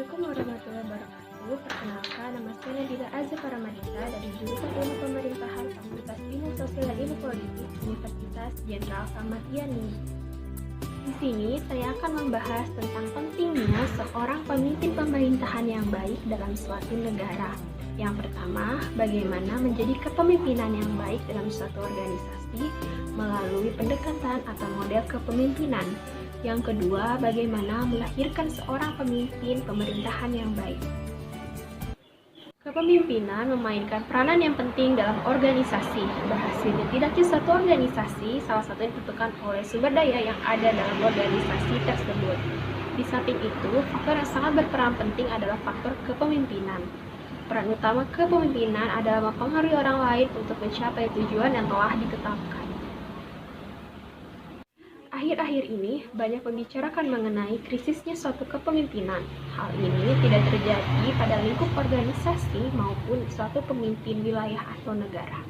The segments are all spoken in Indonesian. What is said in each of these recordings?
Assalamualaikum warahmatullahi wabarakatuh. Perkenalkan, nama saya Nabila Azza Paramadita dari jurusan Ilmu Pemerintahan, Fakultas Ilmu Sosial dan Ilmu Politik, Universitas Jenderal Ahmad Yani. Di sini saya akan membahas tentang pentingnya seorang pemimpin pemerintahan yang baik dalam suatu negara. Yang pertama, bagaimana menjadi kepemimpinan yang baik dalam suatu organisasi melalui pendekatan atau model kepemimpinan. Yang kedua, bagaimana melahirkan seorang pemimpin pemerintahan yang baik. Kepemimpinan memainkan peranan yang penting dalam organisasi. Berhasilnya tidaknya suatu organisasi, salah satunya ditentukan oleh sumber daya yang ada dalam organisasi tersebut. Di samping itu, faktor yang sangat berperan penting adalah faktor kepemimpinan. Peran utama kepemimpinan adalah mempengaruhi orang lain untuk mencapai tujuan yang telah ditetapkan. Akhir-akhir ini banyak membicarakan mengenai krisisnya suatu kepemimpinan. Hal ini tidak terjadi pada lingkup organisasi maupun suatu pemimpin wilayah atau negara.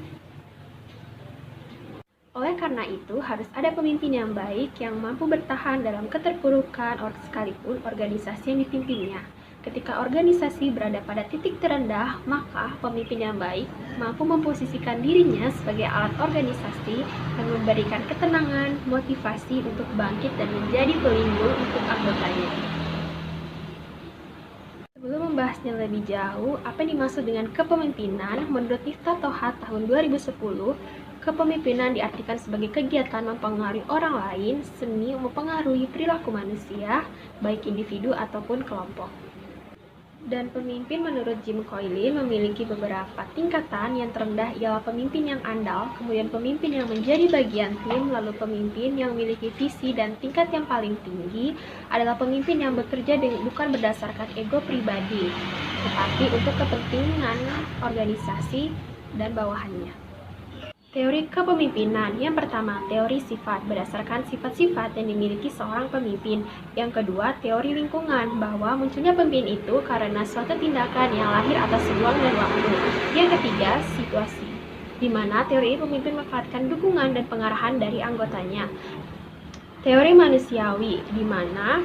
Oleh karena itu, harus ada pemimpin yang baik yang mampu bertahan dalam keterpurukan sekalipun organisasi yang dipimpinnya. Ketika organisasi berada pada titik terendah, maka pemimpin yang baik mampu memposisikan dirinya sebagai alat organisasi dan memberikan ketenangan, motivasi untuk bangkit dan menjadi pelindung untuk anggotanya. Sebelum membahasnya lebih jauh, apa yang dimaksud dengan kepemimpinan? Menurut Miftah Tohat tahun 2010, kepemimpinan diartikan sebagai kegiatan mempengaruhi orang lain, seni mempengaruhi perilaku manusia, baik individu ataupun kelompok. Dan pemimpin menurut Jim Collins memiliki beberapa tingkatan. Yang terendah ialah pemimpin yang andal, kemudian pemimpin yang menjadi bagian tim, lalu pemimpin yang memiliki visi, dan tingkat yang paling tinggi adalah pemimpin yang bekerja bukan berdasarkan ego pribadi, tetapi untuk kepentingan organisasi dan bawahannya. Teori kepemimpinan. Yang pertama, teori sifat, berdasarkan sifat-sifat yang dimiliki seorang pemimpin. Yang kedua, teori lingkungan, bahwa munculnya pemimpin itu karena suatu tindakan yang lahir atas ruang dan waktu. Yang ketiga, situasi, di mana teori pemimpin memanfaatkan dukungan dan pengarahan dari anggotanya. Teori manusiawi, di mana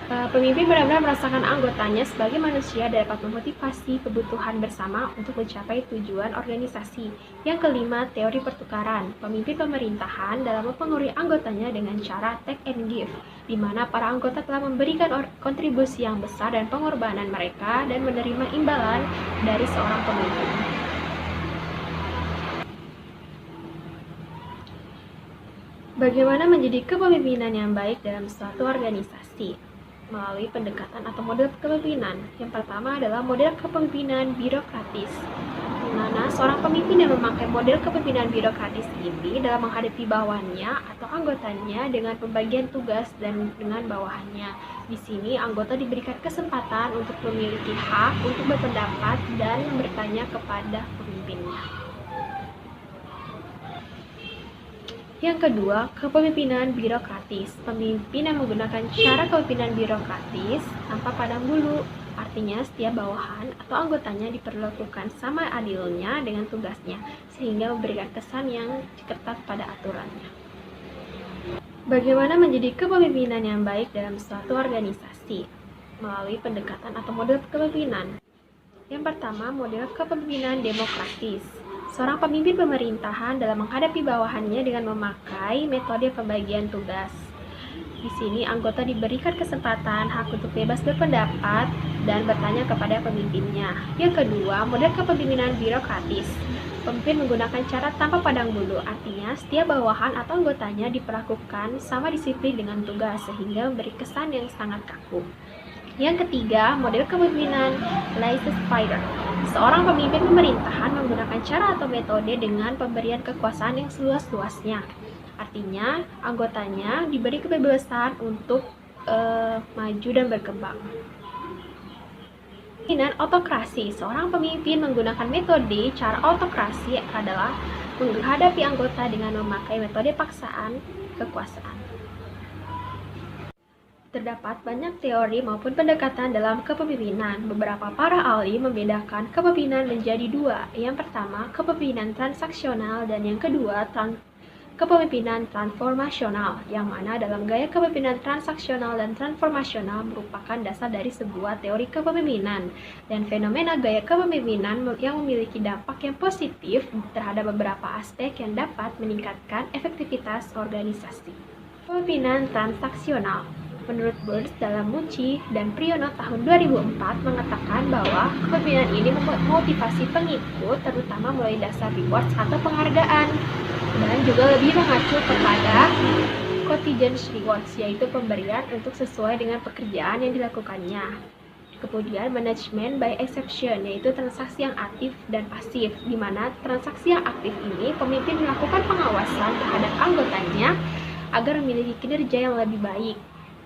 pemimpin benar-benar merasakan anggotanya sebagai manusia dan dapat memotivasi kebutuhan bersama untuk mencapai tujuan organisasi. Yang kelima, teori pertukaran. Pemimpin pemerintahan dalam mempengaruhi anggotanya dengan cara take and give, di mana para anggota telah memberikan kontribusi yang besar dan pengorbanan mereka dan menerima imbalan dari seorang pemimpin. Bagaimana menjadi kepemimpinan yang baik dalam suatu organisasi? Melalui pendekatan atau model kepemimpinan. Yang pertama adalah model kepemimpinan birokratis, di mana seorang pemimpin yang memakai model kepemimpinan birokratis ini dalam menghadapi bawahannya atau anggotanya dengan pembagian tugas dan dengan bawahannya. Di sini anggota diberikan kesempatan untuk memiliki hak untuk berpendapat dan bertanya kepada pemimpinnya. Yang kedua, kepemimpinan birokratis. Pemimpin yang menggunakan cara kepemimpinan birokratis tanpa pandang bulu, artinya setiap bawahan atau anggotanya diperlakukan sama adilnya dengan tugasnya, sehingga memberikan kesan yang ketat pada aturannya. Bagaimana menjadi kepemimpinan yang baik dalam suatu organisasi? Melalui pendekatan atau model kepemimpinan. Yang pertama, model kepemimpinan demokratis. Seorang pemimpin pemerintahan dalam menghadapi bawahannya dengan memakai metode pembagian tugas. Di sini anggota diberikan kesempatan hak untuk bebas berpendapat dan bertanya kepada pemimpinnya. Yang kedua, model kepemimpinan birokratis. Pemimpin menggunakan cara tanpa pandang bulu, artinya setiap bawahan atau anggotanya diperlakukan sama disiplin dengan tugas sehingga memberi kesan yang sangat kaku. Yang ketiga, model kepemimpinan laissez-faire. Seorang pemimpin pemerintahan menggunakan cara atau metode dengan pemberian kekuasaan yang seluas-luasnya. Artinya, anggotanya diberi kebebasan untuk maju dan berkembang. Kepemimpinan autokrasi. Seorang pemimpin menggunakan metode cara autokrasi adalah menghadapi anggota dengan memakai metode paksaan kekuasaan. Terdapat banyak teori maupun pendekatan dalam kepemimpinan. Beberapa para ahli membedakan kepemimpinan menjadi dua. Yang pertama, kepemimpinan transaksional, dan yang kedua, kepemimpinan transformasional, yang mana dalam gaya kepemimpinan transaksional dan transformasional merupakan dasar dari sebuah teori kepemimpinan dan fenomena gaya kepemimpinan yang memiliki dampak yang positif terhadap beberapa aspek yang dapat meningkatkan efektivitas organisasi. Kepemimpinan transaksional. Menurut Burns dalam Mucci dan Priyono tahun 2004 mengatakan bahwa kepemimpinan ini memotivasi pengikut terutama melalui dasar rewards atau penghargaan dan juga lebih mengacu kepada contingent rewards, yaitu pemberian untuk sesuai dengan pekerjaan yang dilakukannya. Kemudian manajemen by exception, yaitu transaksi yang aktif dan pasif, di mana transaksi yang aktif ini pemimpin melakukan pengawasan terhadap anggotanya agar memiliki kinerja yang lebih baik.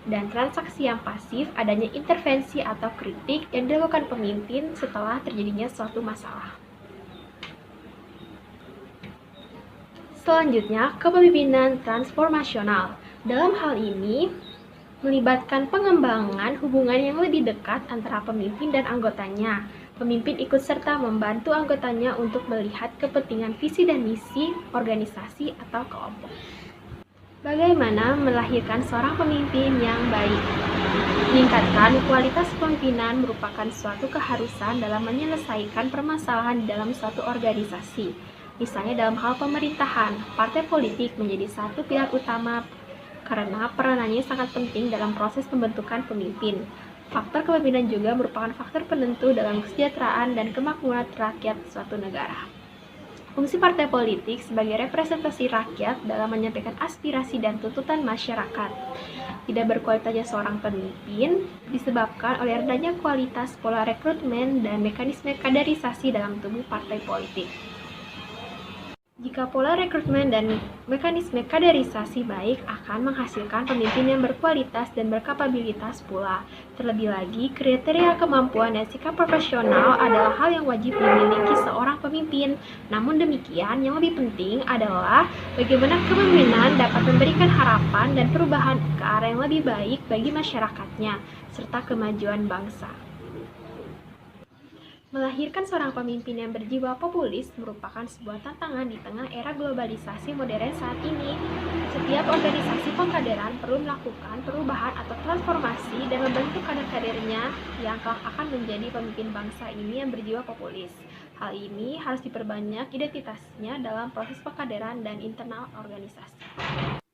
Dan transaksi yang pasif adanya intervensi atau kritik yang dilakukan pemimpin setelah terjadinya suatu masalah. Selanjutnya, kepemimpinan transformasional. Dalam hal ini, melibatkan pengembangan hubungan yang lebih dekat antara pemimpin dan anggotanya. Pemimpin ikut serta membantu anggotanya untuk melihat kepentingan visi dan misi organisasi atau kelompok. Bagaimana melahirkan seorang pemimpin yang baik? Meningkatkan kualitas kepemimpinan merupakan suatu keharusan dalam menyelesaikan permasalahan di dalam suatu organisasi. Misalnya dalam hal pemerintahan, partai politik menjadi satu pilar utama karena peranannya sangat penting dalam proses pembentukan pemimpin. Faktor kepemimpinan juga merupakan faktor penentu dalam kesejahteraan dan kemakmuran rakyat suatu negara. Fungsi partai politik sebagai representasi rakyat dalam menyampaikan aspirasi dan tuntutan masyarakat. Tidak berkualitasnya seorang pemimpin disebabkan oleh rendahnya kualitas pola rekrutmen dan mekanisme kaderisasi dalam tubuh partai politik. Jika pola rekrutmen dan mekanisme kaderisasi baik akan menghasilkan pemimpin yang berkualitas dan berkapabilitas pula. Terlebih lagi, kriteria kemampuan dan sikap profesional adalah hal yang wajib dimiliki seorang pemimpin. Namun demikian, yang lebih penting adalah bagaimana kepemimpinan dapat memberikan harapan dan perubahan ke arah yang lebih baik bagi masyarakatnya, serta kemajuan bangsa. Melahirkan seorang pemimpin yang berjiwa populis merupakan sebuah tantangan di tengah era globalisasi modern saat ini. Setiap organisasi pengkaderan perlu melakukan perubahan atau transformasi dan membentuk kader-kadernya yang akan menjadi pemimpin bangsa ini yang berjiwa populis. Hal ini harus diperbanyak identitasnya dalam proses pengkaderan dan internal organisasi.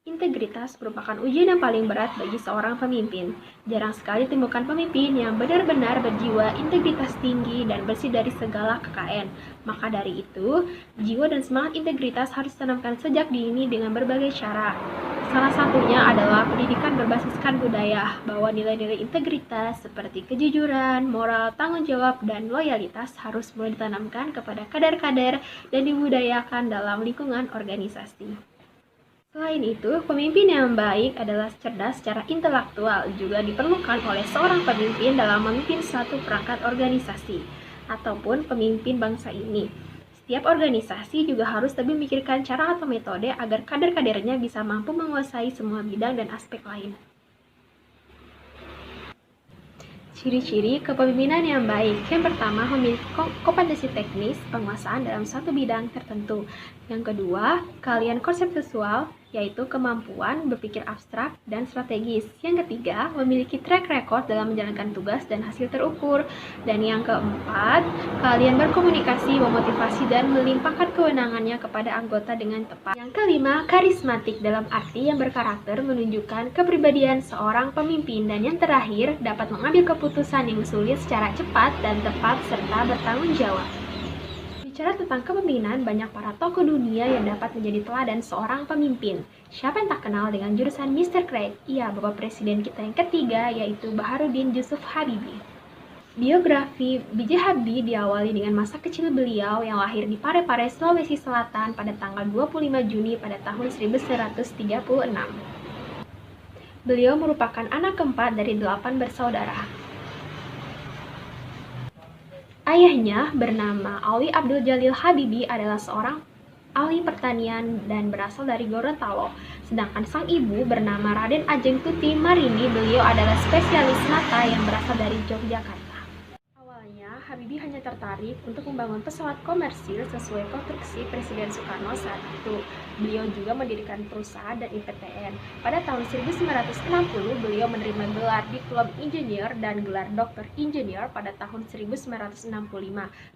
Integritas merupakan ujian yang paling berat bagi seorang pemimpin. Jarang sekali ditemukan pemimpin yang benar-benar berjiwa integritas tinggi dan bersih dari segala kekayaan. Maka dari itu, jiwa dan semangat integritas harus ditanamkan sejak dini dengan berbagai cara. Salah satunya adalah pendidikan berbasiskan budaya, bahwa nilai-nilai integritas seperti kejujuran, moral, tanggung jawab, dan loyalitas harus mulai ditanamkan kepada kader-kader dan dibudayakan dalam lingkungan organisasi. Selain itu, pemimpin yang baik adalah cerdas secara intelektual, juga diperlukan oleh seorang pemimpin dalam memimpin suatu perangkat organisasi ataupun pemimpin bangsa ini. Setiap organisasi juga harus lebih memikirkan cara atau metode agar kader-kadernya bisa mampu menguasai semua bidang dan aspek lain. Ciri-ciri kepemimpinan yang baik. Yang pertama, memiliki kompetensi teknis penguasaan dalam satu bidang tertentu. Yang kedua, keahlian konseptual, yaitu kemampuan berpikir abstrak dan strategis. Yang ketiga, memiliki track record dalam menjalankan tugas dan hasil terukur. Dan yang keempat, keahlian berkomunikasi, memotivasi, dan melimpahkan kewenangannya kepada anggota dengan tepat. Yang kelima, karismatik dalam arti yang berkarakter, menunjukkan kepribadian seorang pemimpin. Dan yang terakhir, dapat mengambil keputusan yang sulit secara cepat dan tepat serta bertanggung jawab. Bicara tentang kepemimpinan, banyak para tokoh dunia yang dapat menjadi teladan seorang pemimpin. Siapa yang tak kenal dengan jurusan Mr. Craig? Iya, Bapak Presiden kita yang ketiga, yaitu Baharudin Yusuf Habibie. Biografi B.J. Habibie diawali dengan masa kecil beliau yang lahir di Parepare, Sulawesi Selatan pada tanggal 25 Juni pada tahun 1936. Beliau merupakan anak keempat dari 8 bersaudara. Ayahnya bernama Ali Abdul Jalil Habibie adalah seorang ahli pertanian dan berasal dari Gorontalo. Sedangkan sang ibu bernama Raden Ajeng Tuti Marini, beliau adalah spesialis nata yang berasal dari Yogyakarta. Awalnya Habibie Habibie hanya tertarik untuk membangun pesawat komersil sesuai konstruksi Presiden Soekarno saat itu. Beliau juga mendirikan perusahaan dan IPTN. Pada tahun 1960, beliau menerima gelar Diplom Insinyur dan gelar Doktor Insinyur pada tahun 1965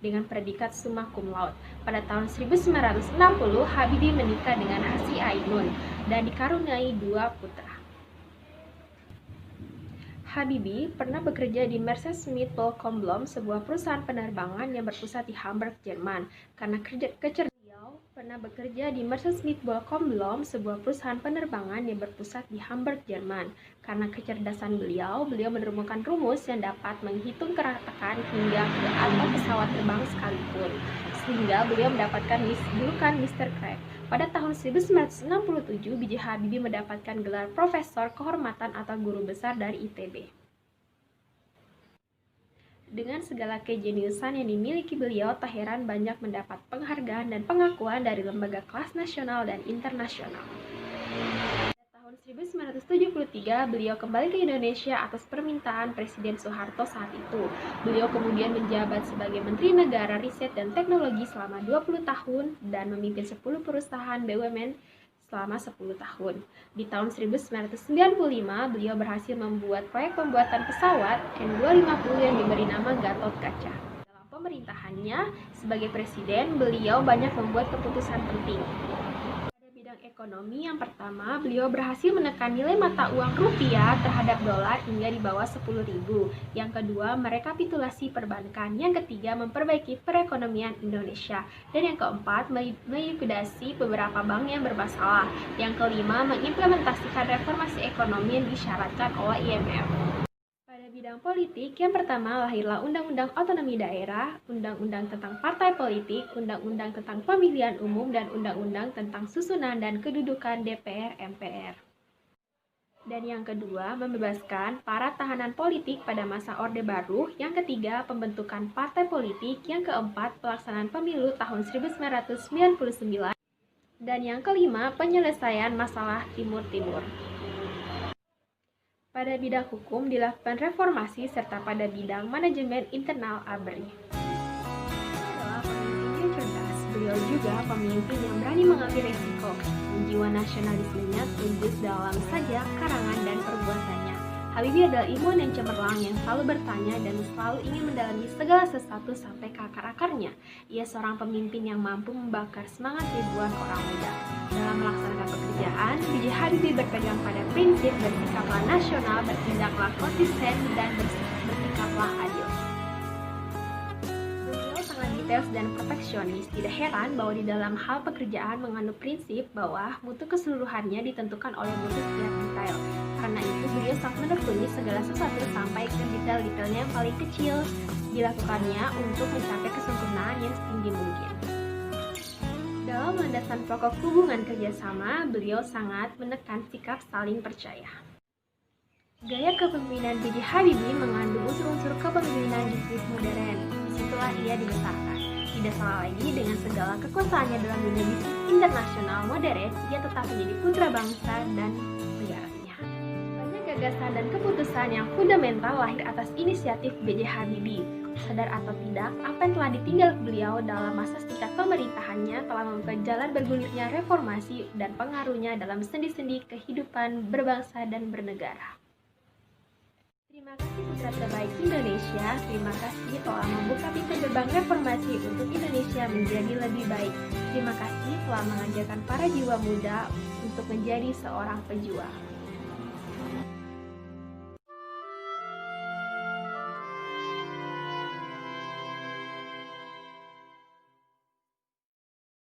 dengan predikat summa cum laude. Pada tahun 1960, Habibie menikah dengan Hasyi Ainun dan dikaruniai 2 putra. Habibie pernah bekerja di Messerschmitt Bellkomblom, sebuah perusahaan penerbangan yang berpusat di Hamburg, Jerman. Karena beliau pernah bekerja di Messerschmitt Bellkomblom, sebuah perusahaan penerbangan yang berpusat di Hamburg, Jerman. Karena kecerdasan beliau menemukan rumus yang dapat menghitung keretakan hingga ke atap pesawat terbang sekalipun, sehingga beliau mendapatkan julukan Mr. Crack. Pada tahun 1967, B.J. Habibie mendapatkan gelar Profesor Kehormatan atau Guru Besar dari ITB. Dengan segala kejeniusan yang dimiliki beliau, tak heran banyak mendapat penghargaan dan pengakuan dari lembaga kelas nasional dan internasional. Pada tahun 1973, beliau kembali ke Indonesia atas permintaan Presiden Soeharto saat itu. Beliau kemudian menjabat sebagai Menteri Negara Riset dan Teknologi selama 20 tahun dan memimpin 10 perusahaan BUMN selama 10 tahun. Di tahun 1995, beliau berhasil membuat proyek pembuatan pesawat N250 yang diberi nama Gatot Kaca. Dalam pemerintahannya sebagai presiden, beliau banyak membuat keputusan penting. Ekonomi, yang pertama, beliau berhasil menekan nilai mata uang rupiah terhadap dolar hingga di bawah 10.000. Yang kedua, merekapitulasi perbankan. Yang ketiga, memperbaiki perekonomian Indonesia. Dan yang keempat, melikuidasi beberapa bank yang bermasalah. Yang kelima, mengimplementasikan reformasi ekonomi yang disyaratkan oleh IMF. Pada bidang politik, yang pertama lahirlah Undang-Undang Otonomi Daerah, Undang-Undang tentang Partai Politik, Undang-Undang tentang Pemilihan Umum, dan Undang-Undang tentang Susunan dan Kedudukan DPR MPR. Dan yang kedua, membebaskan para tahanan politik pada masa Orde Baru. Yang ketiga, pembentukan partai politik. Yang keempat, pelaksanaan pemilu tahun 1999. Dan yang kelima, penyelesaian masalah Timur-Timur. Pada bidang hukum dilakukan reformasi serta pada bidang manajemen internal ABRI. Adalah pemimpin yang cerdas, beliau juga pemimpin yang berani mengambil risiko. Jiwa nasionalismenya tumbus dalam sajak, karangan, dan perbuatannya. Habibie adalah ilmuwan yang cemerlang yang selalu bertanya dan selalu ingin mendalami segala sesuatu sampai ke akar-akarnya. Ia seorang pemimpin yang mampu membakar semangat ribuan orang muda. Dalam melaksanakan pekerjaan, B.J. Habibie berpegang pada prinsip bersikaplah nasional, bertindaklah konsisten, dan bersikaplah adil. Beliau sangat detail dan perfeksionis. Tidak heran bahwa di dalam hal pekerjaan mengandung prinsip bahwa mutu keseluruhannya ditentukan oleh mutu setiap detail. Karena itu, beliau sangat menekuni segala sesuatu sampai ke detail-detailnya yang paling kecil. Dilakukannya untuk mencapai kesempurnaan yang setinggi mungkin. Dalam landasan pokok hubungan kerjasama, beliau sangat menekan sikap saling percaya. Gaya kepemimpinan B.J. Habibie mengandung unsur-unsur kepemimpinan di Swiss modern. Disitulah ia dibesarkan. Tidak salah lagi, dengan segala kekuasaannya dalam dunia bisnis internasional modern, ia tetap menjadi putra bangsa dan negaranya. Banyak gagasan dan keputusan yang fundamental lahir atas inisiatif B.J. Habibie. Sadar atau tidak, apa yang telah ditinggal beliau dalam masa singkat pemerintahannya telah membuka jalan bergulirnya reformasi dan pengaruhnya dalam sendi-sendi kehidupan berbangsa dan bernegara. Terima kasih putra terbaik Indonesia, terima kasih telah membuka pintu gerbang reformasi untuk Indonesia menjadi lebih baik. Terima kasih telah mengajarkan para jiwa muda untuk menjadi seorang pejuang.